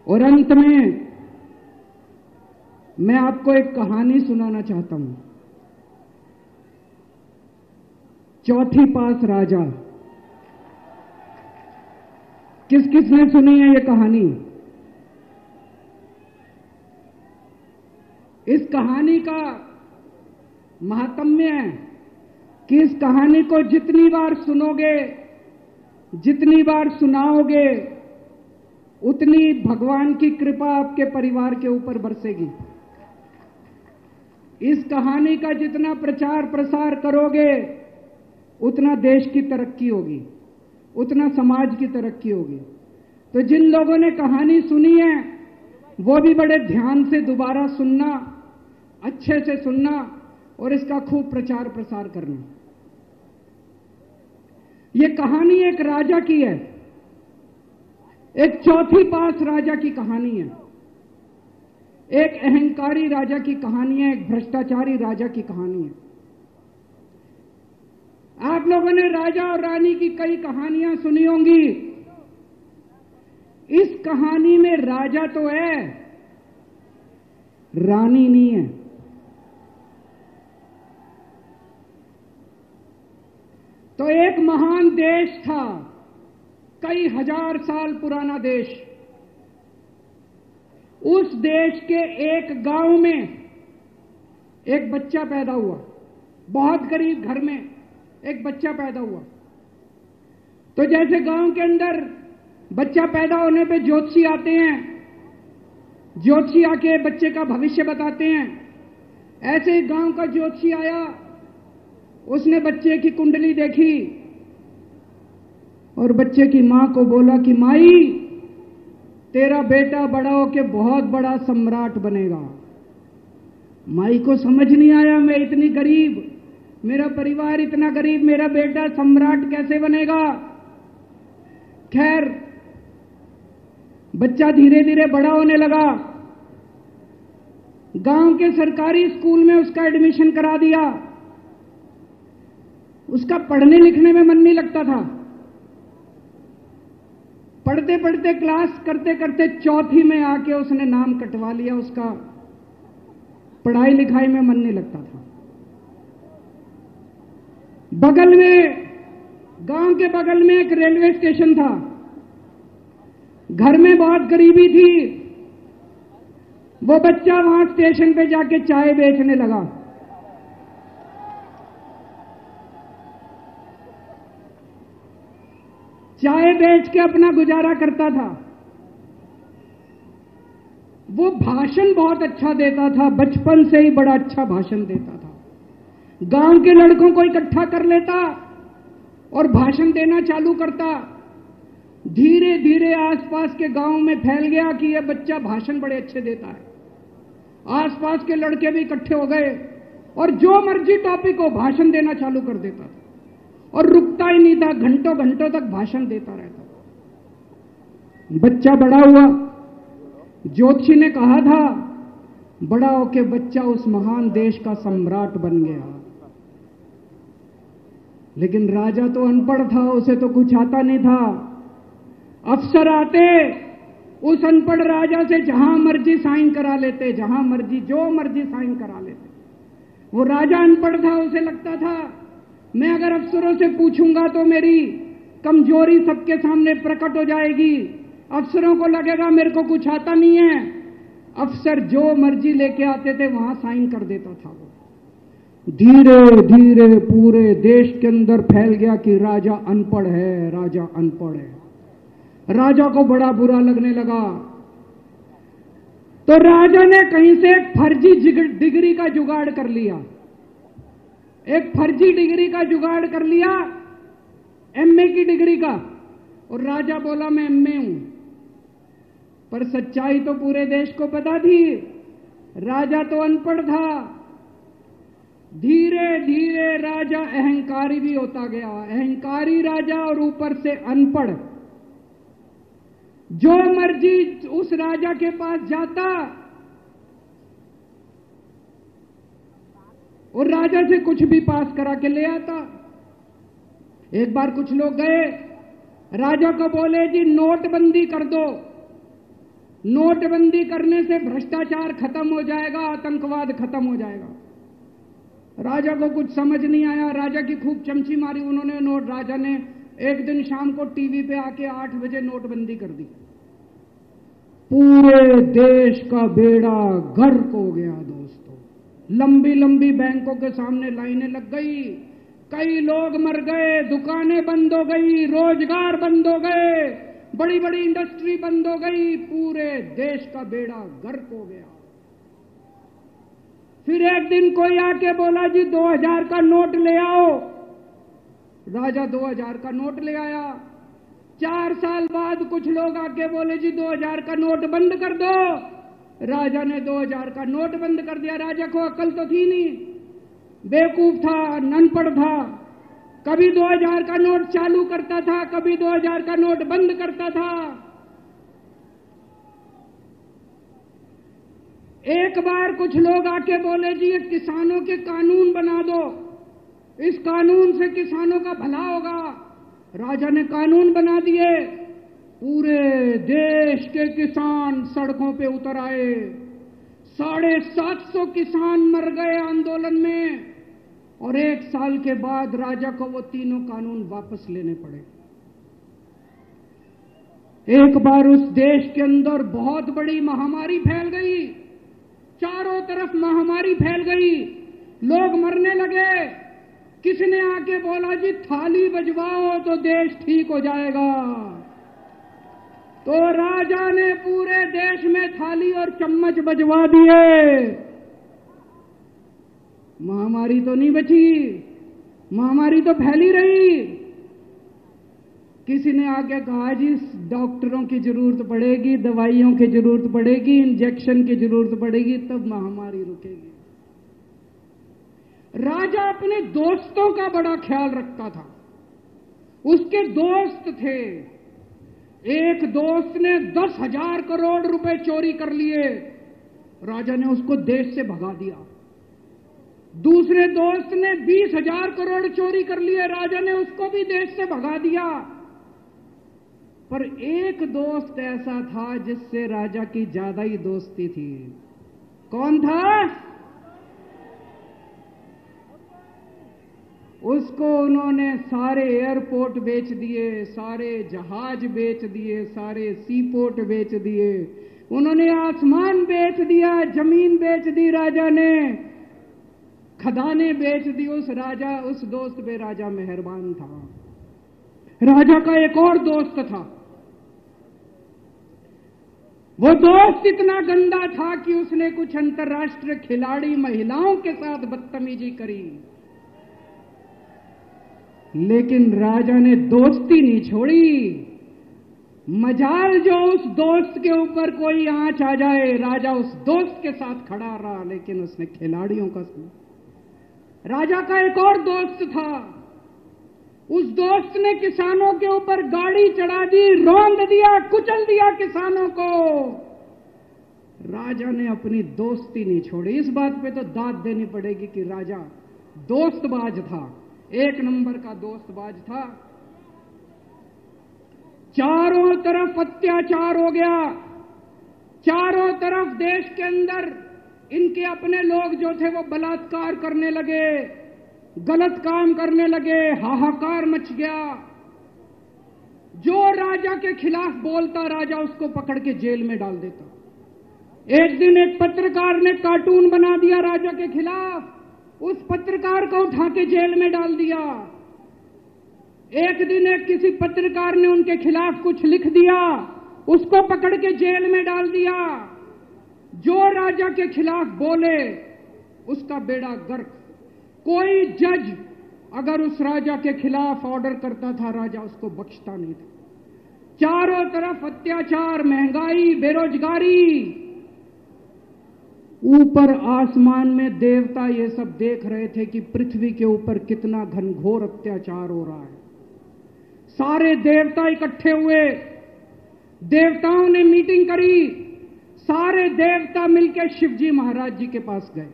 और अंत में मैं आपको एक कहानी सुनाना चाहता हूं। चौथी पास राजा। किस किसने सुनी है ये कहानी? इस कहानी का महात्म्य है कि इस कहानी को जितनी बार सुनोगे, जितनी बार सुनाओगे, उतनी भगवान की कृपा आपके परिवार के ऊपर बरसेगी। इस कहानी का जितना प्रचार प्रसार करोगे, उतना देश की तरक्की होगी, उतना समाज की तरक्की होगी। तो जिन लोगों ने कहानी सुनी है वो भी बड़े ध्यान से दोबारा सुनना, अच्छे से सुनना और इसका खूब प्रचार प्रसार करना। ये कहानी एक राजा की है, एक चौथी पास राजा की कहानी है, एक अहंकारी राजा की कहानी है, एक भ्रष्टाचारी राजा की कहानी है। आप लोगों ने राजा और रानी की कई कहानियां सुनी होंगी। इस कहानी में राजा तो है, रानी नहीं है। तो एक महान देश था, कई हजार साल पुराना देश। उस देश के एक गांव में एक बच्चा पैदा हुआ, बहुत गरीब घर में एक बच्चा पैदा हुआ। तो जैसे गांव के अंदर बच्चा पैदा होने पे ज्योतिषी आते हैं, ज्योतिषी आके बच्चे का भविष्य बताते हैं, ऐसे ही गांव का ज्योतिषी आया। उसने बच्चे की कुंडली देखी और बच्चे की मां को बोला कि माई, तेरा बेटा बड़ा होके बहुत बड़ा सम्राट बनेगा। माई को समझ नहीं आया, मैं इतनी गरीब, मेरा परिवार इतना गरीब, मेरा बेटा सम्राट कैसे बनेगा। खैर, बच्चा धीरे धीरे बड़ा होने लगा। गांव के सरकारी स्कूल में उसका एडमिशन करा दिया। उसका पढ़ने लिखने में मन नहीं लगता था। पढ़ते पढ़ते, क्लास करते करते चौथी में आके उसने नाम कटवा लिया। उसका पढ़ाई लिखाई में मन नहीं लगता था। बगल में, गांव के बगल में एक रेलवे स्टेशन था। घर में बहुत गरीबी थी। वो बच्चा वहां स्टेशन पे जाके चाय बेचने लगा। चाय बेच के अपना गुजारा करता था। वो भाषण बहुत अच्छा देता था, बचपन से ही बड़ा अच्छा भाषण देता था। गांव के लड़कों को इकट्ठा कर लेता और भाषण देना चालू करता। धीरे धीरे आसपास के गांव में फैल गया कि यह बच्चा भाषण बड़े अच्छे देता है। आसपास के लड़के भी इकट्ठे हो गए और जो मर्जी टॉपिक हो भाषण देना चालू कर देता था और रुकता ही नहीं था, घंटों घंटों तक भाषण देता रहता। बच्चा बड़ा हुआ। ज्योतिषी ने कहा था बड़ा होके बच्चा उस महान देश का सम्राट बन गया। लेकिन राजा तो अनपढ़ था, उसे तो कुछ आता नहीं था। अफसर आते, उस अनपढ़ राजा से जहां मर्जी साइन करा लेते, जहां मर्जी जो मर्जी साइन करा लेते। वो राजा अनपढ़ था, उसे लगता था मैं अगर अफसरों से पूछूंगा तो मेरी कमजोरी सबके सामने प्रकट हो जाएगी। अफसरों को लगेगा मेरे को कुछ आता नहीं है। अफसर जो मर्जी लेके आते थे वहां साइन कर देता था। वो धीरे धीरे पूरे देश के अंदर फैल गया कि राजा अनपढ़ है, राजा अनपढ़ है। राजा को बड़ा बुरा लगने लगा। तो राजा ने कहीं से एक फर्जी डिग्री का जुगाड़ कर लिया। एक फर्जी डिग्री का जुगाड़ कर लिया, एमए की डिग्री का। और राजा बोला मैं एमए हूं। पर सच्चाई तो पूरे देश को पता थी, राजा तो अनपढ़ था। धीरे धीरे राजा अहंकारी भी होता गया। अहंकारी राजा और ऊपर से अनपढ़। जो मर्जी उस राजा के पास जाता और राजा से कुछ भी पास करा के ले आता। एक बार कुछ लोग गए, राजा को बोले जी नोटबंदी कर दो। नोटबंदी करने से भ्रष्टाचार खत्म हो जाएगा, आतंकवाद खत्म हो जाएगा। राजा को कुछ समझ नहीं आया, राजा की खूब चमची मारी उन्होंने। राजा ने एक दिन शाम को टीवी पे आके 8 बजे नोटबंदी कर दी। पूरे देश का बेड़ा गर्क हो गया दोस्तों। लंबी लंबी बैंकों के सामने लाइनें लग गई, कई लोग मर गए, दुकानें बंद हो गई, रोजगार बंद हो गए, बड़ी बड़ी इंडस्ट्री बंद हो गई, पूरे देश का बेड़ा गर्क हो गया। फिर एक दिन कोई आके बोला जी 2000 का नोट ले आओ। राजा 2000 का नोट ले आया। 4 साल बाद कुछ लोग आके बोले जी 2000 का नोट बंद कर दो। राजा ने 2000 का नोट बंद कर दिया। राजा को अकल तो थी नहीं, बेवकूफ था, अनपढ़ था। कभी 2000 का नोट चालू करता था, कभी 2000 का नोट बंद करता था। एक बार कुछ लोग आके बोले जी ये किसानों के कानून बना दो, इस कानून से किसानों का भला होगा। राजा ने कानून बना दिए। पूरे देश के किसान सड़कों पे उतर आए। 750 किसान मर गए आंदोलन में, और 1 साल के बाद राजा को वो तीनों कानून वापस लेने पड़े। एक बार उस देश के अंदर बहुत बड़ी महामारी फैल गई, चारों तरफ महामारी फैल गई, लोग मरने लगे। किसने आके बोला जी थाली बजवाओ तो देश ठीक हो जाएगा। तो राजा ने पूरे देश में थाली और चम्मच बजवा दिए। महामारी तो नहीं बची, महामारी तो फैली रही। किसी ने आके कहा जी डॉक्टरों की जरूरत पड़ेगी, दवाइयों की जरूरत पड़ेगी, इंजेक्शन की जरूरत पड़ेगी, तब महामारी रुकेगी। राजा अपने दोस्तों का बड़ा ख्याल रखता था। उसके दोस्त थे। एक दोस्त ने 10,000 करोड़ रुपए चोरी कर लिए, राजा ने उसको देश से भगा दिया। दूसरे दोस्त ने 20,000 करोड़ चोरी कर लिए, राजा ने उसको भी देश से भगा दिया। पर एक दोस्त ऐसा था जिससे राजा की ज्यादा ही दोस्ती थी। कौन था? उसको उन्होंने सारे एयरपोर्ट बेच दिए, सारे जहाज बेच दिए, सारे सीपोर्ट बेच दिए, उन्होंने आसमान बेच दिया, जमीन बेच दी राजा ने, खदानें बेच दी। उस दोस्त पे राजा मेहरबान था। राजा का एक और दोस्त था। वो दोस्त इतना गंदा था कि उसने कुछ अंतर्राष्ट्रीय खिलाड़ी महिलाओं के साथ बदतमीजी करी, लेकिन राजा ने दोस्ती नहीं छोड़ी। मजाल जो उस दोस्त के ऊपर कोई आंच आ जाए, राजा उस दोस्त के साथ खड़ा रहा, लेकिन उसने खिलाड़ियों का सुना। राजा का एक और दोस्त था। उस दोस्त ने किसानों के ऊपर गाड़ी चढ़ा दी, रौंद दिया, कुचल दिया किसानों को। राजा ने अपनी दोस्ती नहीं छोड़ी। इस बात पे तो दाद देनी पड़ेगी कि राजा दोस्तबाज था, 1 नंबर का दोस्तबाज था। चारों तरफ अत्याचार हो गया, चारों तरफ देश के अंदर इनके अपने लोग जो थे वो बलात्कार करने लगे, गलत काम करने लगे, हाहाकार मच गया। जो राजा के खिलाफ बोलता, राजा उसको पकड़ के जेल में डाल देता। एक दिन एक पत्रकार ने कार्टून बना दिया राजा के खिलाफ, उस पत्रकार को उठा के जेल में डाल दिया। एक दिन एक किसी पत्रकार ने उनके खिलाफ कुछ लिख दिया, उसको पकड़ के जेल में डाल दिया। जो राजा के खिलाफ बोले उसका बेड़ा गर्क। कोई जज अगर उस राजा के खिलाफ ऑर्डर करता था, राजा उसको बख्शता नहीं था। चारों तरफ अत्याचार, महंगाई, बेरोजगारी। ऊपर आसमान में देवता ये सब देख रहे थे कि पृथ्वी के ऊपर कितना घनघोर अत्याचार हो रहा है। सारे देवता इकट्ठे हुए, देवताओं ने मीटिंग करी। सारे देवता मिलकर शिवजी महाराज जी के पास गए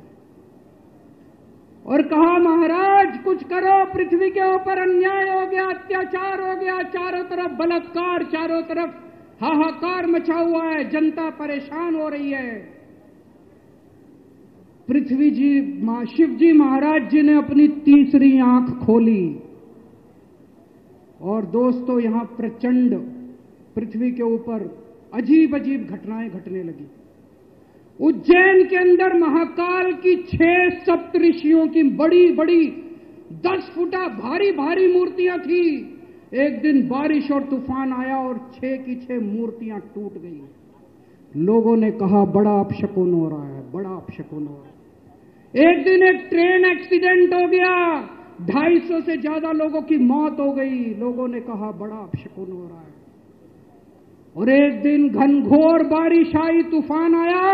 और कहा, महाराज कुछ करो, पृथ्वी के ऊपर अन्याय हो गया, अत्याचार हो गया, चारों तरफ बलात्कार, चारों तरफ हाहाकार मचा हुआ है, जनता परेशान हो रही है। पृथ्वी जी, शिव जी महाराज जी ने अपनी तीसरी आंख खोली और दोस्तों यहां प्रचंड पृथ्वी के ऊपर अजीब अजीब घटनाएं घटने लगी। उज्जैन के अंदर महाकाल की 6 सप्तऋषियों की बड़ी बड़ी 10 फुटा भारी भारी मूर्तियां थी। एक दिन बारिश और तूफान आया और 6 की 6 मूर्तियां टूट गई। लोगों ने कहा बड़ा अपशकुन हो रहा है, बड़ा अपशकुन हो रहा है। एक दिन एक ट्रेन एक्सीडेंट हो गया, 250 से ज्यादा लोगों की मौत हो गई। लोगों ने कहा बड़ा अपशकुन हो रहा है। और एक दिन घनघोर बारिश आई, तूफान आया,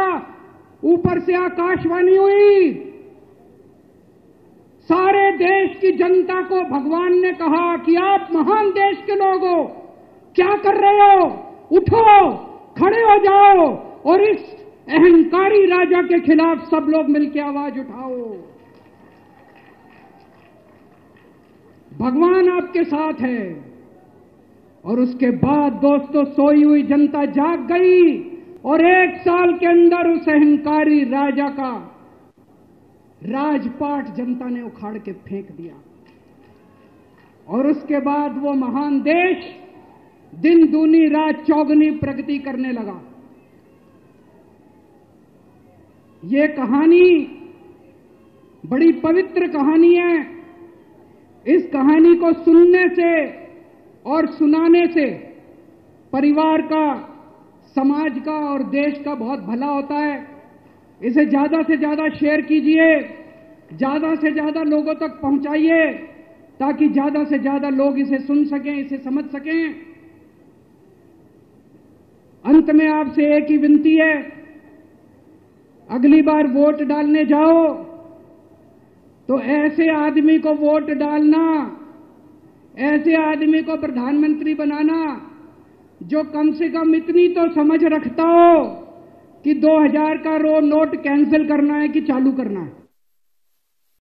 ऊपर से आकाशवाणी हुई, सारे देश की जनता को भगवान ने कहा कि आप महान देश के लोग हो, क्या कर रहे हो, उठो, खड़े हो जाओ और इस अहंकारी राजा के खिलाफ सब लोग मिलकर आवाज उठाओ। भगवान आपके साथ है। और उसके बाद दोस्तों सोई हुई जनता जाग गई और 1 साल के अंदर उस अहंकारी राजा का राजपाट जनता ने उखाड़ के फेंक दिया। और उसके बाद वो महान देश दिन दूनी रात चौगुनी प्रगति करने लगा। ये कहानी बड़ी पवित्र कहानी है। इस कहानी को सुनने से और सुनाने से परिवार का, समाज का और देश का बहुत भला होता है। इसे ज्यादा से ज्यादा शेयर कीजिए, ज्यादा से ज्यादा लोगों तक पहुंचाइए ताकि ज्यादा से ज्यादा लोग इसे सुन सकें, इसे समझ सकें। अंत में आपसे एक ही विनती है, अगली बार वोट डालने जाओ तो ऐसे आदमी को वोट डालना, ऐसे आदमी को प्रधानमंत्री बनाना जो कम से कम इतनी तो समझ रखता हो कि 2000 का नोट कैंसिल करना है कि चालू करना है।